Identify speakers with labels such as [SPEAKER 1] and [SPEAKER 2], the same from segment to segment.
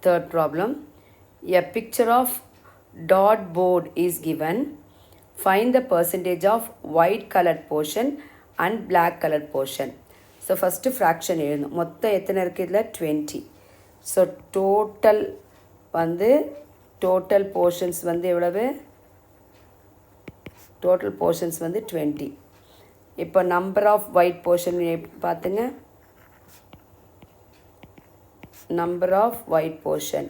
[SPEAKER 1] Third problem. A picture of dot board is given. Find the percentage of white colored portion and black colored portion. So first fraction எழுதணும். மொத்தம் எத்தனை இருக்குது இதில் 20. So total portions வந்து எவ்வளவு? Total portions வந்து 20. இப்போ number of white portion பார்த்துங்க. நம்பர் ஆஃப் ஒயிட் போர்ஷன்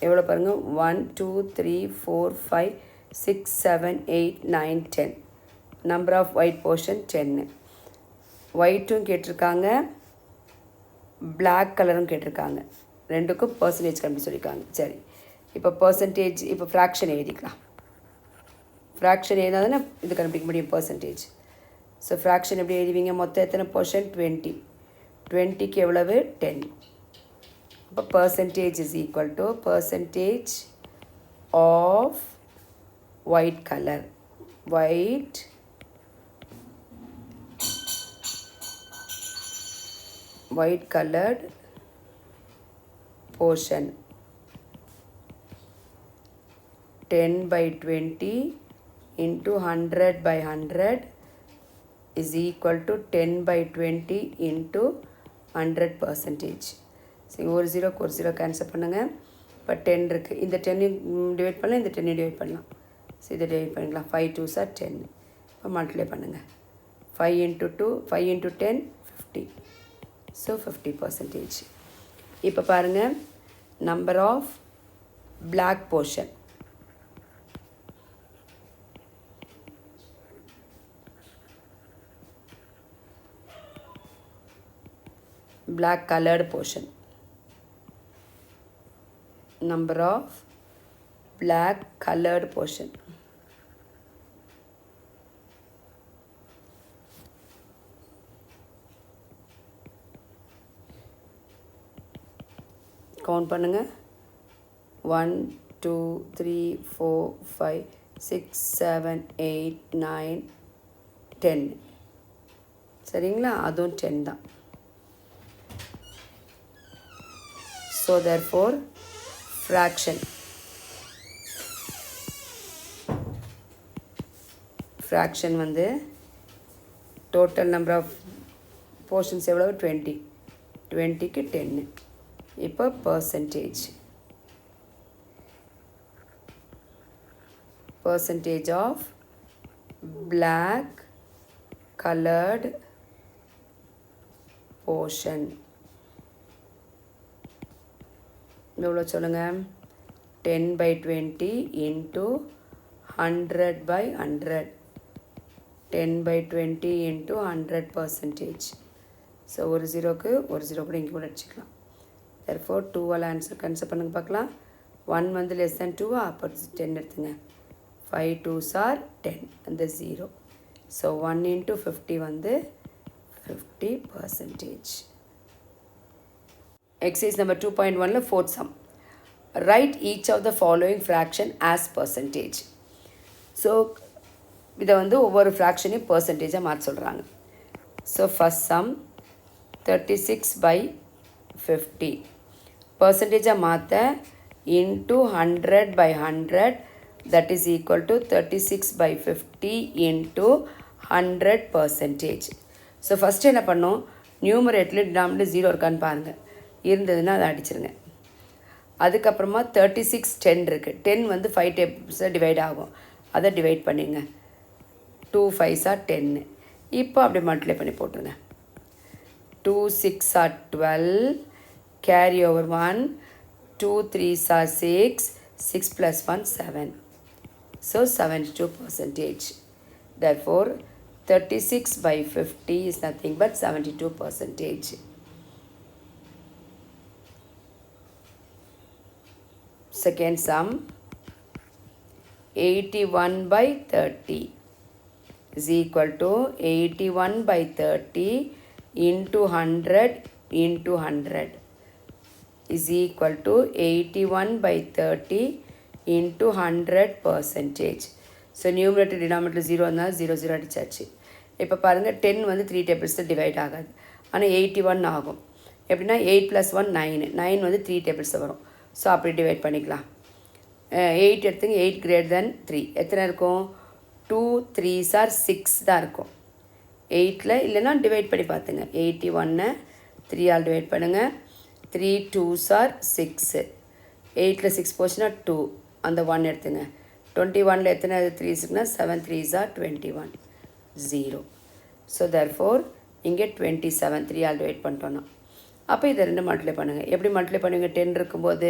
[SPEAKER 1] எவ்வளோ பாருங்கள்? 1 2 3 4 5 6 7 8 9 10. Number of white portion 10. ஒயிட்டும் கேட்டிருக்காங்க, பிளாக் கலரும் கேட்டிருக்காங்க. ரெண்டுக்கும் பர்சன்டேஜ் கண்டுபிடி சொல்லியிருக்காங்க. சரி, இப்போ பர்சன்டேஜ், இப்போ ஃப்ராக்ஷன் எழுதிக்கலாம். ஃப்ராக்ஷன் எழுதினா தானே இது கண்டுபிடிக்க முடியும் பர்சன்டேஜ். ஸோ ஃப்ராக்ஷன் எப்படி எழுதுவீங்க? மொத்தம் எத்தனை போர்ஷன்? 20. 20க்கு எவ்வளவு? 10. அப்போ percentage is equal to percentage of white colour, white colored portion 10 by 20 into 100 by 100 is equal to 10 by 20 into 100 percentage. சரி, ஒரு ஜீரோ கேன்சல் பண்ணுங்கள். இப்போ 10 இருக்குது. இந்த 10 டிவைட் பண்ணலாம், இந்த 10 டிவைட் பண்ணலாம். ஸோ இதை டிவைட் பண்ணிக்கலாம். 5 2s are 10. இப்போ மல்டிப்ளை பண்ணுங்கள். 5 into 2, 5 into 10 50. ஸோ 50%. இப்போ பாருங்கள், number of black portion black colored portion, number of black colored portion. Count பண்ணுங்கள். 1 2 3 4 5 6 7 8 9 10. சரிங்களா? அதுவும் 10 தான். ஸோ therefore ஃப்ராக்ஷன் வந்து டோட்டல் நம்பர் ஆஃப் போர்ஷன்ஸ் எவ்வளவு? 20. 20க்கு 10. இப்போ percentage of black coloured portion எவ்வளோ சொல்லுங்கள்? 10 by 20 into 100 by 100. 10 by 20 into 100%. So ஒரு ஜீரோக்கு ஒரு ஜீரோ கூட இங்கே கூட அடிச்சுக்கலாம். therefore 2 ஆன்சர் கன்சல் பண்ணுங்க பார்க்கலாம். 1 வந்து லெஸ் தேன் 2, அப்போ 10 எடுத்துங்க. 5 2s are 10 அந்த 0. ஸோ 1 into 50 வந்து 50%. Exercise number 2.1 fourth sum. Write each of the following fraction as percentage. So இதை வந்து ஒவ்வொரு ஃப்ராக்ஷனையும் பர்சன்டேஜாக மாற்ற சொல்கிறாங்க. ஸோ ஃபஸ்ட் சம் 36 by 50 பர்சன்டேஜாக மாற்ற into 100 by 100 that is equal to 36 by 50 into 100%. So first என்ன பண்ணோம்? நியூமரேட்டில் டினாமினேட்டர் 0 இருக்கான்னு பாருங்கள். இருந்ததுன்னா அதை அடிச்சிருங்க. அதுக்கப்புறமா 36 10 இருக்குது. 10 வந்து 5 டேபிள்ஸாக டிவைட் ஆகும். அதை டிவைட் பண்ணிங்க. 2 5s are 10. இப்போ அப்படி மல்டிப்ளை பண்ணி போட்டுருங்க. 2 6s are 12. Carry over 1. 2 3s are 6. 6 plus 1 7. So 72%. Therefore 36 by 50 is nothing but 72%. Second sum 81 by 30 is equal to 81 by 30 into 100 into 100 is equal to 81 by 30 into 100%. So numerator denominator 0 இருந்தால் 0 0 அடிச்சாச்சு. இப்போ பாருங்கள் 10 வந்து 3 டேபிள்ஸில் divide ஆகாது, ஆனால் 81 ஆகும். எப்படின்னா 8 + 1 9, 9 வந்து 3 டேபிள்ஸில் வரும். ஸோ அப்படி டிவைட் பண்ணிக்கலாம். 8 எடுத்துங்க, 8 > 3 எத்தனை இருக்கும்? 2 3s are 6 தான் இருக்கும் 8ல். இல்லைன்னா டிவைட் பண்ணி பார்த்துங்க. 81 3 ஆல் டிவைட் பண்ணுங்கள். 3 2s are 6, 8ல் 6 போச்சுன்னா 2, அந்த 1 எடுத்துங்க. 21ல் எத்தனை 3s இருக்குன்னா 7 3s are 21, 0. ஸோ தேர்ஃபோர் இங்கே 27 3 ஆல் டிவைட் பண்ணிட்டோன்னா அப்போ இதை ரெண்டு மல்டிப்ளை பண்ணுங்கள். எப்படி மல்டிப்ளை பண்ணுவீங்க? 10 இருக்கும்போது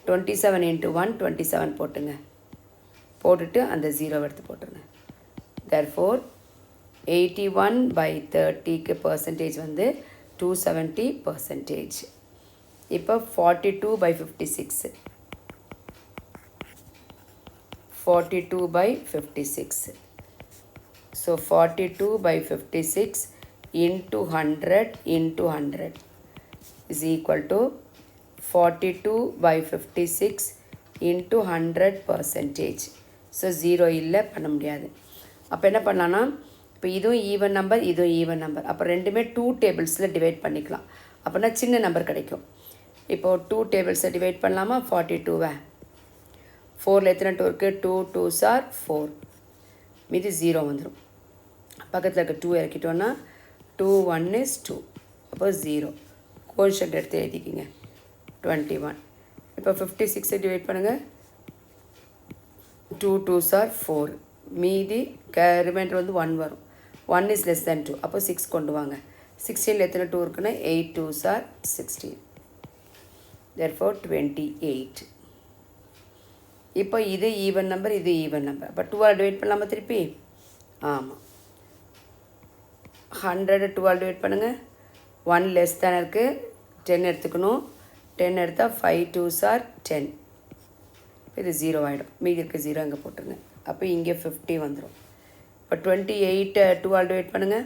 [SPEAKER 1] 27 × 1 27 போட்டுங்க. போட்டுட்டு அந்த 0 எடுத்து போட்டுருங்க. தேர்ஃபோர் 81/30க்கு பர்சன்டேஜ் வந்து 270%. இப்போ 42/56, 42/56. So 42/56 into 100 into 100 is equal to 42/56 into 100%. So 0 இல்லை, பண்ண முடியாது. அப்போ என்ன பண்ணலான்னா, இப்போ இதுவும் ஈவன் நம்பர், இதுவும் ஈவன் நம்பர். அப்போ ரெண்டுமே 2 டேபிள்ஸில் டிவைட் பண்ணிக்கலாம். அப்படின்னா சின்ன நம்பர் கிடைக்கும். இப்போது 2 டேபிள்ஸை டிவைட் பண்ணலாமா? 42வை 4ல் எத்தனை 2 இருக்குது? 2 2s are 4, மீதி 0 வந்துடும். பக்கத்தில் இருக்க 2 இறக்கிட்டோன்னா 2 1 is 2, அப்போ 0. கோஷன்ட் எடுத்து எழுதிக்கிங்க 21. இப்போ 56 டிவைட் பண்ணுங்கள். 2 2s are 4, மீதி ரிமைண்டர் வந்து 1 வரும். 1 is less than 2, அப்போ 6 கொண்டு வாங்க. 16ல் எத்தனை 2 இருக்குன்னா 8 2s are 16, therefore 28. இப்போ இது ஈவன் நம்பர், இது ஈவன் நம்பர். அப்போ 2ஆல் டிவைட் பண்ணலாமா திருப்பி? ஆமாம். 100 2ஆல் டிவைட் பண்ணுங்கள். 1 லெஸ் தானே இருக்குது, 10 எடுத்துக்கணும். 10 எடுத்தால் 5 2s are 10, இது 0 ஆகிடும். மீதி இருக்க 0 அங்கே போட்டுருங்க. அப்போ இங்கே 50 வந்துடும். இப்போ 28 2ஆல் டிவைட் பண்ணுங்கள்.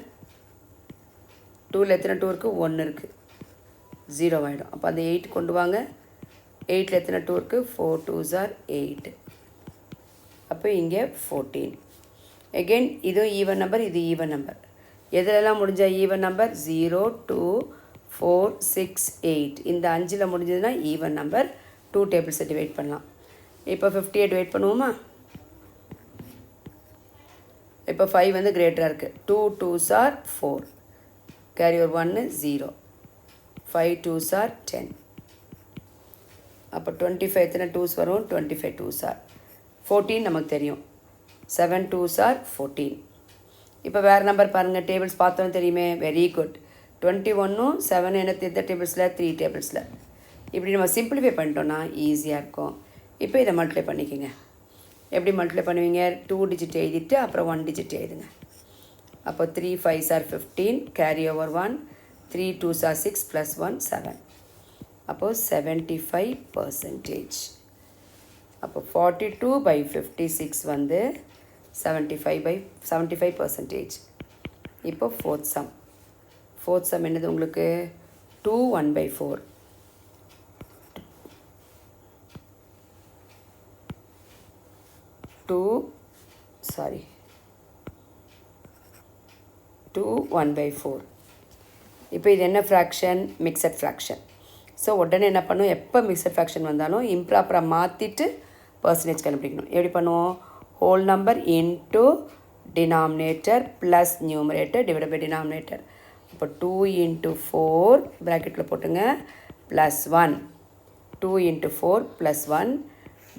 [SPEAKER 1] 2ல் எத்தனை 2 இருக்குது? 1 இருக்குது, 0 ஆகிடும். அப்போ அந்த 8 கொண்டு வாங்க. 8ல் எத்தனை 2 இருக்குது? 4 2s are 8, அப்போ இங்கே 14. எகெயின் இதுவும் ஈவன் நம்பர், இது ஈவன் நம்பர். எதிலெல்லாம் முடிஞ்ச ஈவன் நம்பர்? 0 2 4 6 8. இந்த 5ல் முடிஞ்சதுன்னா ஈவன் நம்பர். 2 டேபிள்ஸை டிவைட் பண்ணலாம். இப்போ 50 டிவைட் பண்ணுவோமா? இப்போ 5 வந்து கிரேட்டராக இருக்குது. 2 2s are 4, கேரி ஒரு 1 0, 5 2s are 10. அப்போ 25 எத்தனை 2s வரும்? 25 2s are 14 நமக்கு தெரியும். 7 2s are 14. இப்போ வேறு நம்பர் பாருங்கள். டேபிள்ஸ் பார்த்தோன்னு தெரியுமே. Very good. 21ம் 7 என்ன எந்த டேபிள்ஸில்? 3 டேபிள்ஸில். இப்படி நம்ம சிம்பிளிஃபை பண்ணிட்டோன்னா ஈஸியாக இருக்கும். இப்போ இதை மல்டிப்ளை பண்ணிக்கோங்க. எப்படி மல்டிப்ளை பண்ணுவீங்க? 2 டிஜிட் எழுதிட்டு அப்புறம் 1 டிஜிட் எழுதுங்க. அப்போ 3 5s are 15, carry over 1, 3 2s are 6 + 1 7. அப்போது 75%. அப்போ 42/56 வந்து 75%. இப்போ ஃபோர்த் சம். ஃபோர்த் சம் என்னது உங்களுக்கு? 2 1/4. 2 1/4. இப்போ இது என்ன ஃப்ராக்ஷன்? Mixed fraction. ஸோ உடனே என்ன பண்ணும்? எப்போ மிக்சட் ஃப்ராக்ஷன் வந்தாலும் இம்ப்ராப்பராக மாற்றிட்டு பர்சன்டேஜ் கண்டுபிடிக்கணும். எப்படி பண்ணுவோம்? Whole number into denominator plus numerator divide by denominator. இப்போ 2 × 4 ப்ராக்கெட்டில் போட்டுங்க ப்ளஸ் 1, 2 × 4 + 1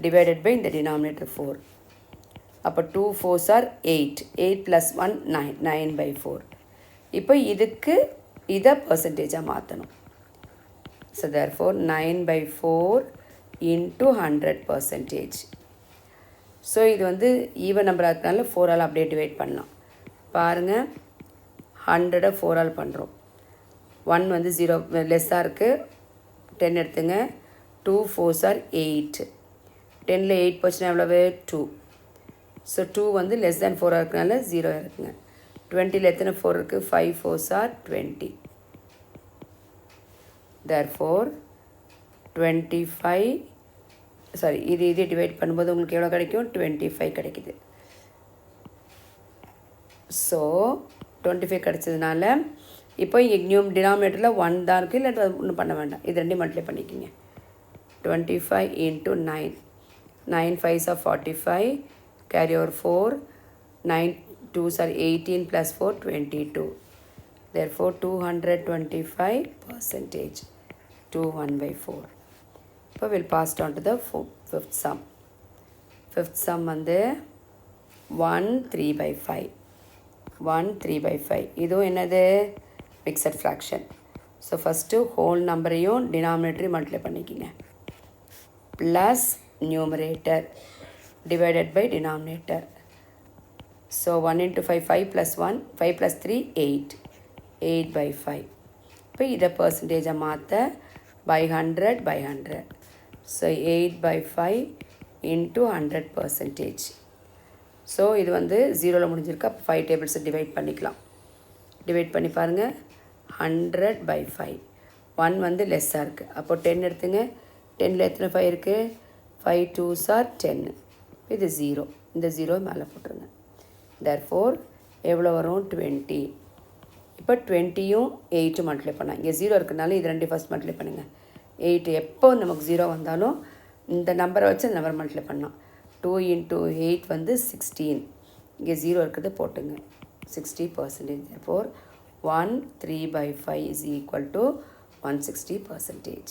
[SPEAKER 1] டிவைடட் பை இந்த டினாமினேட்டர் 4. அப்போ 2 4s are 8, 8 + 1 9, 9/4. இப்போ இதுக்கு இதை பர்சன்டேஜாக மாற்றணும். So therefore 9/4 into 100%. ஸோ இது வந்து ஈவன் நம்பராக இருக்கனால 4ஆல் அப்படியே டிவைட் பண்ணலாம். பாருங்கள், 100 4ஆல் பண்ணுறோம். 1 வந்து 0 லெஸ்ஸாக இருக்குது. 10 எடுத்துங்க. 2 4s are 8. 10ல் 8 போச்சுன்னா எவ்வளவு? 2. ஸோ 2 வந்து லெஸ் தேன் 4ஆக இருக்கனால 0 இருக்குங்க. 20ல் எத்தனை 4 இருக்குது? 5 4s are 20. தேர்ஃபோர் 25 இது டிவைட் பண்ணும்போது உங்களுக்கு எவ்வளோ கிடைக்கும்? 25 கிடைக்குது. ஸோ 25 கிடச்சதுனால இப்போ இங்கே டினாமினேட்டரில் 1 தான் இருக்குது, இல்லை ஒன்றும் பண்ண வேண்டாம். இது ரெண்டையும் மல்டிப்ளை பண்ணிக்கோங்க. 25 into 9. 9 5s are 45. Carry over 4. 9 2s are 18 plus 4 22. Therefore 225%. 2 1 by 4. இப்போ we'll pass it on to the fifth sum. Fifth sum வந்து 1 3 by 5. 1 3 by 5. இதுவும் என்னது? Mixed fraction. So first whole நம்பரையும் டினாமினேட்டரையும் மல்டிப்ளை பண்ணிக்கிங்க. Plus numerator divided by denominator. So 1 into 5 5 plus 1 5 plus 3 8. 8 by 5. இப்போ இதை பர்சன்டேஜை மாற்ற by 100 by 100. So 8 by 5 into 100%. So இது வந்து 0ல் முடிஞ்சிருக்கு. அப்போ 5 டேபிள்ஸை டிவைட் பண்ணிக்கலாம். டிவைட் பண்ணி பாருங்கள். 100 by 5. 1 வந்து லெஸ்ஸாக இருக்குது. அப்போது 10 எடுத்துங்க. 10ல் எத்தனை 5 இருக்குது? 5 2s are 10. இது 0. இந்த 0 மேலே போட்டுருங்க. therefore எவ்வளோ வரும்? 20. இப்போ 20யும் 8ம் மல்டிப்ளை பண்ணால் இங்கே 0 இருக்கிறதுனால இது ரெண்டு ஃபஸ்ட் மல்டிப்ளை பண்ணுங்கள். 8 எப்போ நமக்கு 0 வந்தாலும் இந்த நம்பரை வச்சு அந்த நம்பர் மல்டிப்ளை பண்ணலாம். 2 into 8 வந்து 16. இங்கே 0 இருக்கிறது போட்டுங்க. 60%. therefore 1 3 by 5 is equal to 160%.